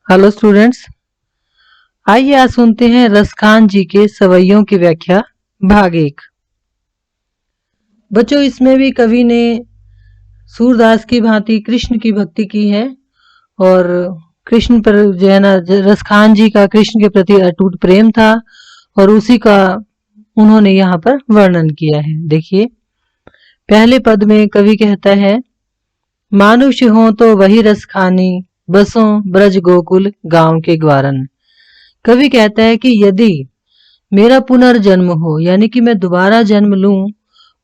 Hello students, आइए आज सुनते हैं रसखान जी के सवैयों की व्याख्या भाग एक। बच्चों, इसमें भी कवि ने सूरदास की भांति कृष्ण की भक्ति की है और कृष्ण पर जो है ना, रसखान जी का कृष्ण के प्रति अटूट प्रेम था और उसी का उन्होंने यहाँ पर वर्णन किया है। देखिए, पहले पद में कवि कहता है, मानुष हो तो वही रसखानी, बसों ब्रज गोकुल गांव के ग्वारन। कवि कहता है कि यदि मेरा पुनर्जन्म हो, यानी कि मैं दोबारा जन्म लूं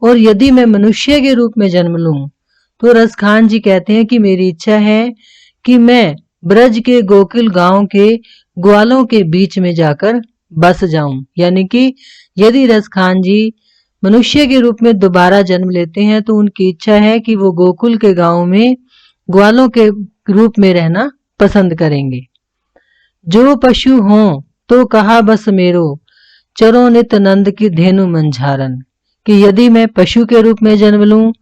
और यदि मैं मनुष्य के रूप में जन्म लूं, तो रसखान जी कहते हैं कि मेरी इच्छा है कि मैं ब्रज के गोकुल गांव के ग्वालों के बीच में जाकर बस जाऊं। यानी कि यदि रसखान जी मनुष्य के रूप में दोबारा जन्म लेते हैं तो उनकी इच्छा है कि वो गोकुल के गांव में ग्वालों के रूप में रहना पसंद करेंगे। जो पशु हों तो कहा बस मेरो, चरो नित नंद की धेनु मंझारन। कि यदि मैं पशु के रूप में जन्म लूं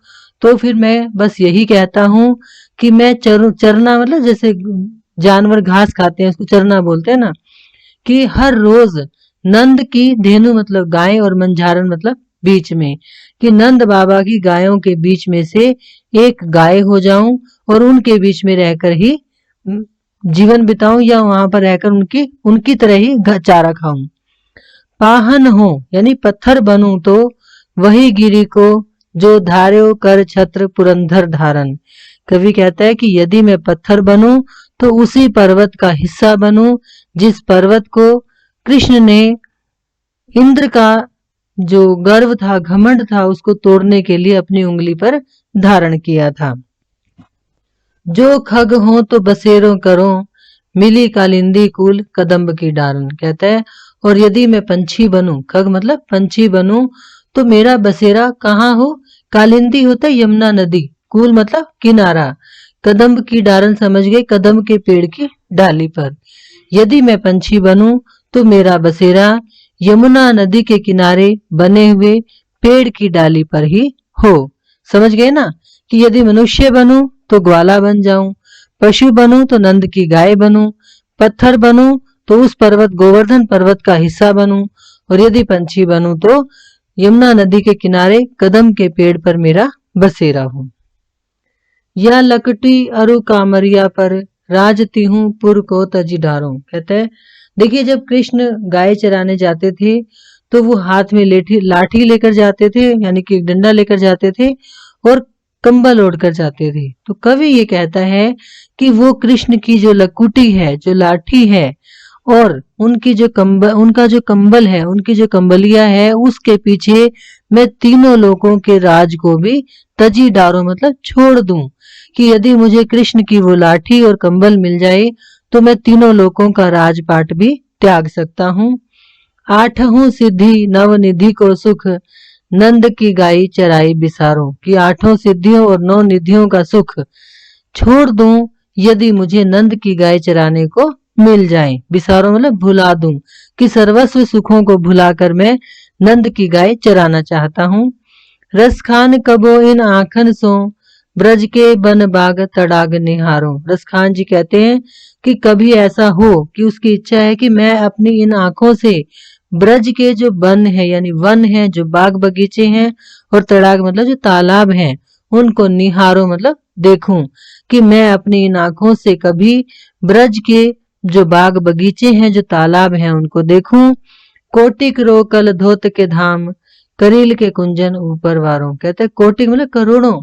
तो फिर मैं बस यही कहता हूं कि मैं चरना मतलब जैसे जानवर घास खाते हैं उसको चरना बोलते हैं ना, कि हर रोज नंद की धेनु मतलब गाय और मंझारन मतलब बीच में, कि नंद बाबा की गायों के बीच में से एक गाय हो जाऊं और उनके बीच में रहकर ही जीवन बिताऊं या वहां पर रहकर उनकी उनकी तरह ही चारा खाऊं। पाहन हो यानी पत्थर बनूं तो वही गिरी को, जो धार्यो कर छत्र पुरंधर धारन। कवि कहता है कि यदि मैं पत्थर बनूं तो उसी पर्वत का हिस्सा बनूं जिस पर्वत को कृष्ण ने इंद्र का जो गर्व था, घमंड था, उसको तोड़ने के लिए अपनी उंगली पर धारण किया था। जो खग हो तो बसेरो करो, मिली कालिंदी कुल कदम्ब की डारन। कहता है और यदि मैं पंछी बनूं, खग मतलब पंछी बनूं, तो मेरा बसेरा कहाँ हो? कालिंदी होता है यमुना नदी, कुल मतलब किनारा, कदम्ब की डारन समझ गए, कदम्ब के पेड़ की डाली पर। यदि मैं पंछी बनूं तो मेरा बसेरा यमुना नदी के किनारे बने हुए पेड़ की डाली पर ही हो। समझ गए ना कि यदि मनुष्य बनूं तो ग्वाला बन जाऊं, पशु बनूं तो नंद की गाय बनूं, पत्थर बनूं तो उस पर्वत गोवर्धन पर्वत का हिस्सा बनूं, और यदि पंछी बनूं तो यमुना नदी के किनारे कदम के पेड़ पर मेरा बसेरा हो। या लकटी अरु कामरिया पर, राजती हूं पुर को तजी डारो। कहते हैं देखिए, जब कृष्ण गाय चराने जाते थे तो वो हाथ में लाठी लेकर जाते थे, यानी कि डंडा लेकर जाते थे और कंबल ओढ़कर जाते थे। तो कवि ये कहता है कि वो कृष्ण की जो लकुटी है, जो लाठी है, और उनका जो कंबल है, उनकी जो कंबलिया है, उसके पीछे मैं तीनों लोगों के राज को भी तजी डारो मतलब छोड़ दूं। कि यदि मुझे कृष्ण की वो लाठी और कंबल मिल जाए तो मैं तीनों लोगों का राजपाट भी त्याग सकता हूँ। आठहूं सिद्धि नव निधि को सुख, नंद की गाई चराई बिसारो। कि आठों सिद्धियों और नौ निधियों का सुख छोड़ दूं यदि मुझे नंद की गाय चराने को मिल जाए। बिसारो मतलब भुला दूं, कि सर्वस्व सुखों को भुलाकर मैं नंद की गाय चराना चाहता हूँ। रसखान कबो इन आंखन सो, ब्रज के बन बाग तड़ाग निहारो। रसखान जी कहते हैं कि कभी ऐसा हो कि उसकी इच्छा है कि मैं अपनी इन आंखों से ब्रज के जो वन है, यानी वन है, जो बाग बगीचे हैं, और तड़ाग मतलब जो तालाब हैं, उनको निहारो मतलब देखूं। कि मैं अपनी इन आंखों से कभी ब्रज के जो बाग बगीचे हैं, जो तालाब हैं, उनको देखूं। कोटिक रो कल धोत के धाम, करील के कुंजन ऊपर वारों। कहते हैं कोटिक मतलब करोड़ों,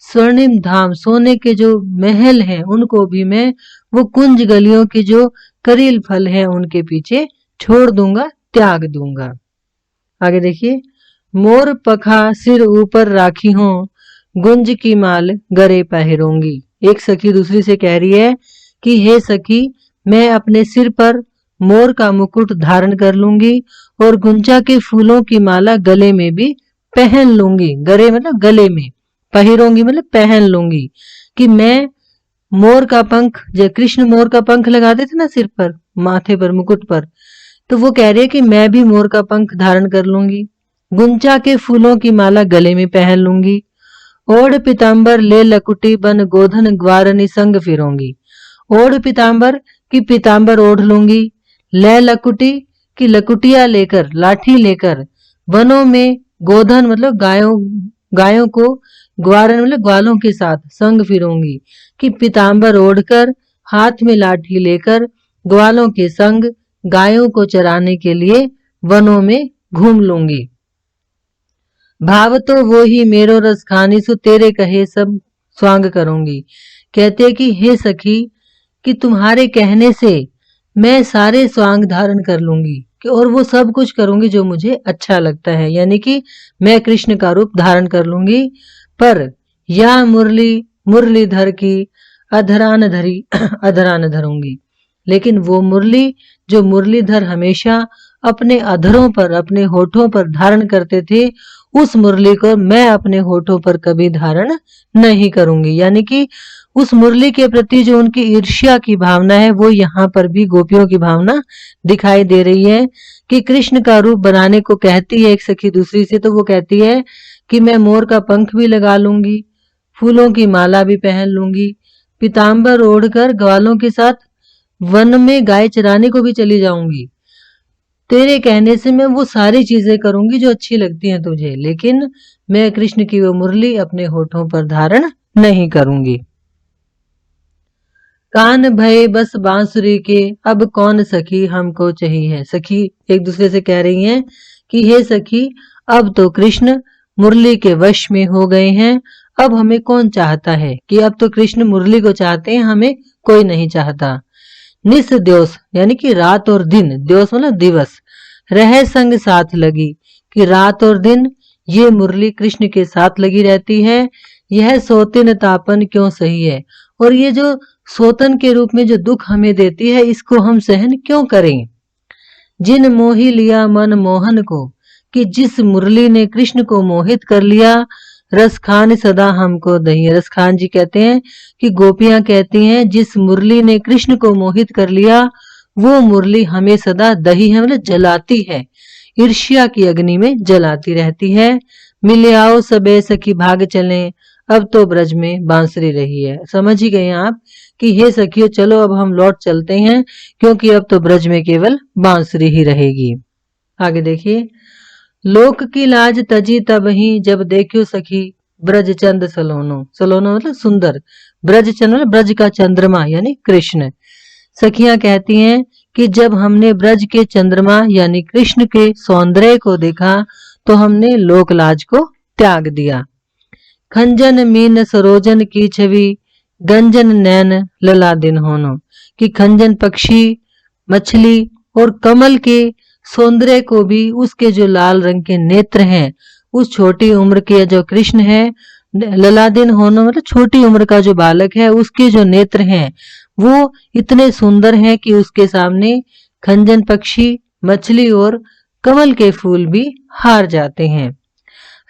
स्वर्णिम धाम सोने के जो महल हैं उनको भी मैं वो कुंज गलियों के जो करील फल हैं उनके पीछे छोड़ दूंगा, त्याग दूंगा। आगे देखिए, मोर पखा सिर ऊपर राखी हो, गुंज की माल गरे पहरोंगी। एक सखी दूसरी से कह रही है कि हे सखी, मैं अपने सिर पर मोर का मुकुट धारण कर लूंगी और गुंजा के फूलों की माला गले में भी पहन लूंगी। गरे मतलब गले में, पहिरोंगी मतलब पहन लूंगी। कि मैं मोर का पंख, जब कृष्ण मोर का पंख लगाते थे ना सिर पर, माथे पर, मुकुट पर, तो वो कह रही है कि मैं भी मोर का पंख धारण कर लूंगी, गुंजा के फूलों की माला गले में पहन लूंगी, ओढ़ पिताम्बर ले लकुटी बन गोधन ग्वारनी संग फिरूंगी। ओढ़ पिताम्बर कि पीताम्बर ओढ़ लूंगी, लय लकुटी कि लकुटिया लेकर, लाठी लेकर, वनों में गोधन मतलब गायों को, ग्वारन मतलब ग्वालों के साथ संग फिरूंगी, कि पीताम्बर ओढ़कर, हाथ में लाठी लेकर, ग्वालों के संग गायों को चराने के लिए वनों में घूम लूंगी। भाव तो वो ही मेरो रस खानी, सो तेरे कहे सब स्वांग करूंगी। कहते कि हे सखी, कि तुम्हारे कहने से मैं सारे स्वांग धारण कर लूंगी, और वो सब कुछ करूंगी जो मुझे अच्छा लगता है, यानी कि मैं कृष्ण का रूप धारण कर लूंगी। पर या मुरलीधर की अधरान धरी अधरान धरूंगी, लेकिन वो मुरली जो मुरलीधर हमेशा अपने अधरों पर, अपने होठों पर धारण करते थे, उस मुरली को मैं अपने होठों पर कभी धारण नहीं करूंगी। यानी कि उस मुरली के प्रति जो उनकी ईर्ष्या की भावना है, वो यहाँ पर भी गोपियों की भावना दिखाई दे रही है। कि कृष्ण का रूप बनाने को कहती है एक सखी दूसरी से, तो वो कहती है कि मैं मोर का पंख भी लगा लूंगी, फूलों की माला भी पहन लूंगी, पीताम्बर ओढ़कर ग्वालों के साथ वन में गाय चराने को भी चली जाऊंगी। तेरे कहने से मैं वो सारी चीजें करूंगी जो अच्छी लगती हैं तुझे, लेकिन मैं कृष्ण की वो मुरली अपने होठों पर धारण नहीं करूंगी। कान भय बस बांसुरी के, अब कौन सखी हमको चाहिए। सखी एक दूसरे से कह रही हैं कि हे सखी, अब तो कृष्ण मुरली के वश में हो गए हैं, अब हमें कौन चाहता है। कि अब तो कृष्ण मुरली को चाहते हैं, हमें कोई नहीं चाहता। निस द्योस यानी कि रात और दिन, द्योस मतलब दिवस, रह संग साथ लगी, कि रात और दिन ये मुरली कृष्ण के साथ लगी रहती है। यह सोतिन तापन क्यों सही है, और ये जो सोतन के रूप में जो दुख हमें देती है, इसको हम सहन क्यों करें। जिन मोही लिया मन मोहन को, कि जिस मुरली ने कृष्ण को मोहित कर लिया, रस खान सदा हमको दही। रस खान जी कहते हैं कि गोपियां कहती हैं जिस मुरली ने कृष्ण को मोहित कर लिया, वो मुरली हमें सदा दही है मतलब जलाती है, ईर्ष्या की अग्नि में जलाती रहती है। मिले आओ सबे सखी भाग चले, अब तो ब्रज में बांसुरी रही है। समझ ही गए आप कि हे सखियों, चलो अब हम लौट चलते हैं, क्योंकि अब तो ब्रज में केवल बांसुरी ही रहेगी। आगे देखिए, लोक की लाज तजी तब ही, जब देखियो सखी ब्रज चंद सलोनो। सलोनो मतलब सुंदर, ब्रज चंद मतलब ब्रज का चंद्रमा यानी कृष्ण। सखियां कहती हैं कि जब हमने ब्रज के चंद्रमा यानी कृष्ण के सौंदर्य को देखा, तो हमने लोक लाज को त्याग दिया। खंजन मीन सरोजन की छवि, गंजन नैन लला दिन होनो। कि खंजन पक्षी, मछली और कमल के सौंदर्य को भी उसके जो लाल रंग के नेत्र हैं, उस छोटी उम्र के जो कृष्ण है, ललादिन होनो मतलब छोटी उम्र का जो बालक है, उसके जो नेत्र हैं वो इतने सुंदर हैं कि उसके सामने खंजन पक्षी, मछली और कमल के फूल भी हार जाते हैं।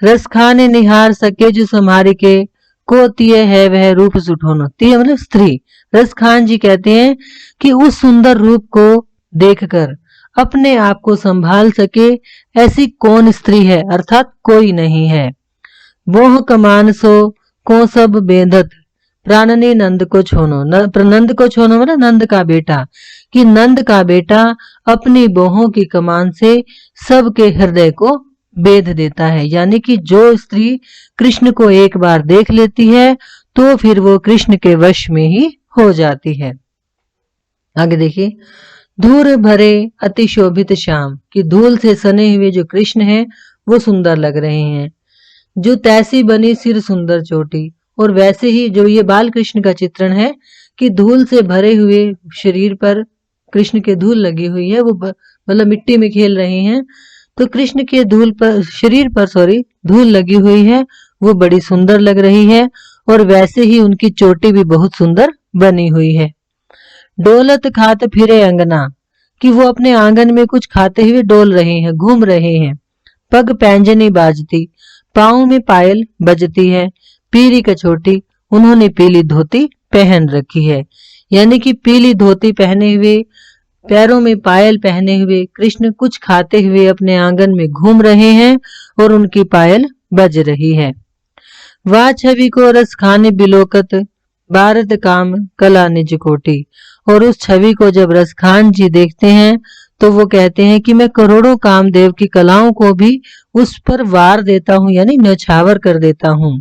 रस खाने निहार सके जो समारी के, को तिय है वह रूप सुठोनो। तिय मतलब स्त्री। रस खान जी कहते हैं कि उस सुंदर रूप को देखकर अपने आप को संभाल सके ऐसी कौन स्त्री है, अर्थात कोई नहीं है। मोह कमान सो को सब बेंधत, प्राणनी नंद को छोनो। नंद को छोनो मतलब नंद का बेटा। कि नंद का बेटा अपनी बोहों की कमान से सबके हृदय को बेध देता है। यानी कि जो स्त्री कृष्ण को एक बार देख लेती है, तो फिर वो कृष्ण के वश में ही हो जाती है। आगे देखिए, धूल भरे अति शोभित श्याम। कि धूल से सने हुए जो कृष्ण हैं वो सुंदर लग रहे हैं। जो तैसी बनी सिर सुंदर चोटी। और वैसे ही जो ये बाल कृष्ण का चित्रण है कि धूल से भरे हुए शरीर पर कृष्ण के धूल लगी हुई है, वो मतलब मिट्टी में खेल रहे हैं, तो कृष्ण के शरीर पर धूल लगी हुई है, वो बड़ी सुंदर लग रही है। और वैसे ही उनकी चोटी भी बहुत सुंदर बनी हुई है। डोलत खात फिरे अंगना। कि वो अपने आंगन में कुछ खाते हुए डोल रहे हैं, घूम रहे हैं। पग पैंजनी बाजती, पाँव में पायल बजती है। पीली कछोटी, उन्होंने पीली धोती पहन रखी है। यानी कि पीली धोती पहने हुए, पैरों में पायल पहने हुए कृष्ण कुछ खाते हुए अपने आंगन में घूम रहे हैं और उनकी पायल बज रही है। वाह छवि को रस खाने बिलोकत, भारत काम कला निज कोटि। और उस छवि को जब रसखान जी देखते हैं तो वो कहते हैं कि मैं करोड़ों कामदेव की कलाओं को भी उस पर वार देता हूँ, यानी न्यौछावर कर देता हूँ।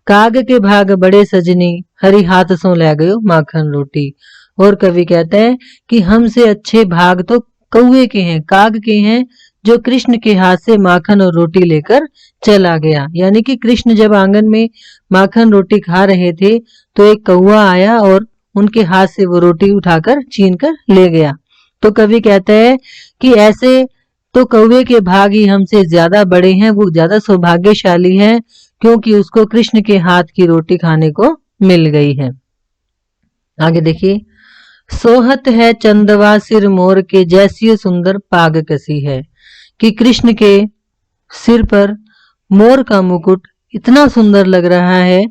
काग के भाग बड़े सजनी, हरि हाथ सो ले गयो माखन रोटी। और कवि कहते हैं कि हमसे अच्छे भाग तो कौवे के हैं, काग के हैं, जो कृष्ण के हाथ से माखन और रोटी लेकर चला गया। यानी कि कृष्ण जब आंगन में माखन रोटी खा रहे थे तो एक कौवा आया और उनके हाथ से वो रोटी उठाकर छीन कर ले गया। तो कवि कहता है कि ऐसे तो कौवे के भाग ही हमसे ज्यादा बड़े हैं, वो ज्यादा सौभाग्यशाली है क्योंकि उसको कृष्ण के हाथ की रोटी खाने को मिल गई है। आगे देखिए, सोहत है चंदवा सिर मोर के, जैसी सुंदर पाग कसी है। कि कृष्ण के सिर पर मोर का मुकुट इतना सुंदर लग रहा है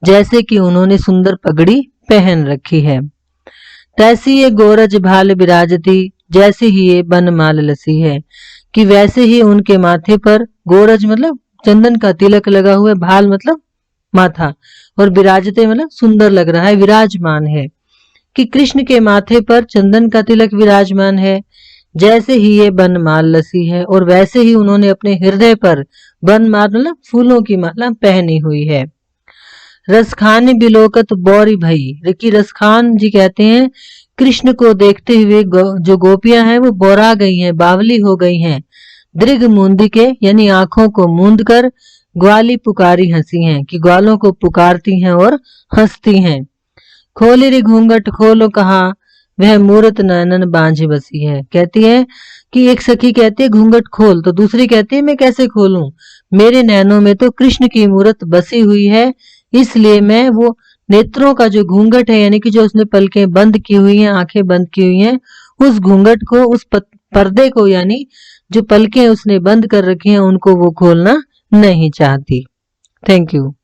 जैसे कि उन्होंने सुंदर पगड़ी पहन रखी है। तैसी ये गोरज भाल विराजती, जैसे ही ये बनमाल लसी है। कि वैसे ही उनके माथे पर गोरज मतलब चंदन का तिलक लगा हुआ है, भाल मतलब माथा, और विराजते मतलब सुंदर लग रहा है, विराजमान है। कि कृष्ण के माथे पर चंदन का तिलक विराजमान है, जैसे ही ये बनमाल लसी है, और वैसे ही उन्होंने अपने हृदय पर बनमाल मतलब फूलों की माला पहनी हुई है। रसखान बिलोकत बौरी भई। कि रसखान जी कहते हैं कृष्ण को देखते हुए जो गोपियां हैं वो बोरा गई हैं, बावली हो गई हैं। दृग मूंदी के यानी आंखों को मूंद कर ग्वाली पुकारी हंसी हैं। कि ग्वालों को पुकारती हैं और हंसती हैं। खोली रे घूंघट खोलो कहा, वह मूरत नयनन बांझ बसी है। कहती है कि एक सखी कहती है घूंघट खोल, तो दूसरी कहती है मैं कैसे खोलूं, मेरे नैनों में तो कृष्ण की मूरत बसी हुई है, इसलिए मैं वो नेत्रों का जो घूंघट है, यानी कि जो उसने पलकें बंद की हुई हैं, आंखें बंद की हुई हैं, उस घूंघट को, उस पर्दे को, यानी जो पलकें उसने बंद कर रखी हैं, उनको वो खोलना नहीं चाहती। Thank you.